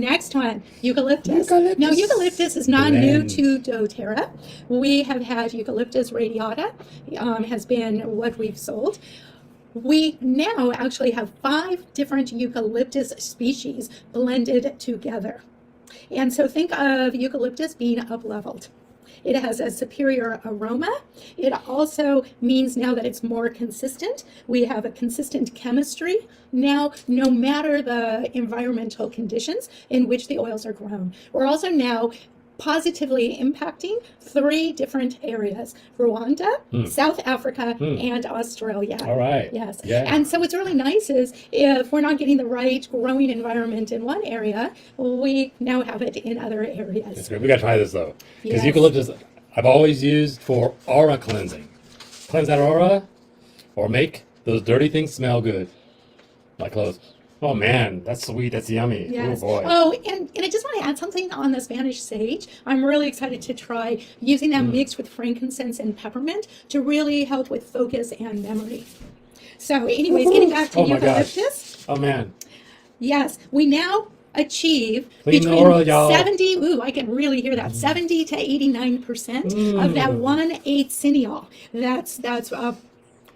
Next one, eucalyptus. Eucalyptus. Now, eucalyptus is not new Blend. to doTERRA. We have had Eucalyptus radiata, has been what we've sold. We now actually have 5 different eucalyptus species blended together. And so think of eucalyptus being up-leveled. It has a superior aroma. It also means now that it's more consistent. We have a consistent chemistry now, no matter the environmental conditions in which the oils are grown. We're also now positively impacting 3 different areas: Rwanda, South Africa, and Australia. All right. Yes. Yeah. And so what's really nice is if we're not getting the right growing environment in one area, we now have it in other areas. That's great. We got to try this though, because Yes. eucalyptus I've always used for aura cleansing. Cleanse that aura, or make those dirty things smell good, like clothes. Oh man, that's sweet. That's yummy. Yes. Oh boy. Oh, and I just want to add something on the Spanish sage. I'm really excited to try using that mixed with frankincense and peppermint to really help with focus and memory. So anyways, getting back to Oh my gosh. eucalyptus. Oh man. Yes, we now achieve Clean the between aura, y'all. 70, I can really hear that, 70 to 89% of that 1/8 cineol that's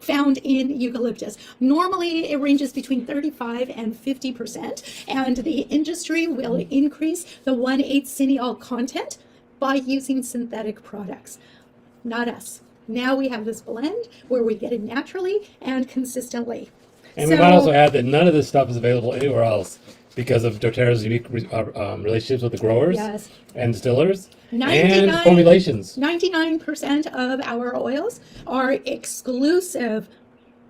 found in eucalyptus. Normally, it ranges between 35 and 50%, and the industry will increase the 1/8 cineol content by using synthetic products. Not us. Now we have this blend where we get it naturally and consistently. And we might also add that none of this stuff is available anywhere else because of doTERRA's unique relationships with the growers Yes. and distillers 99 and formulations. 99% of our oils are exclusive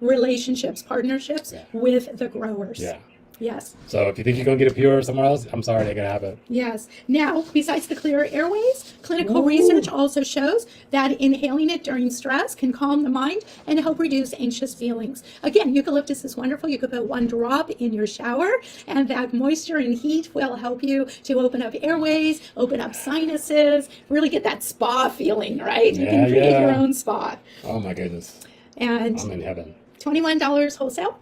relationships, partnerships with the growers. Yeah. Yes. So if you think you're going to get it pure somewhere else, I'm sorry, they can have it. Yes. Now, besides the clear airways, clinical research also shows that inhaling it during stress can calm the mind and help reduce anxious feelings. Again, eucalyptus is wonderful. You could put 1 drop in your shower, and that moisture and heat will help you to open up airways, open up sinuses, really get that spa feeling, right? You can create your own spa. Oh my goodness. And I'm in heaven. $21 wholesale.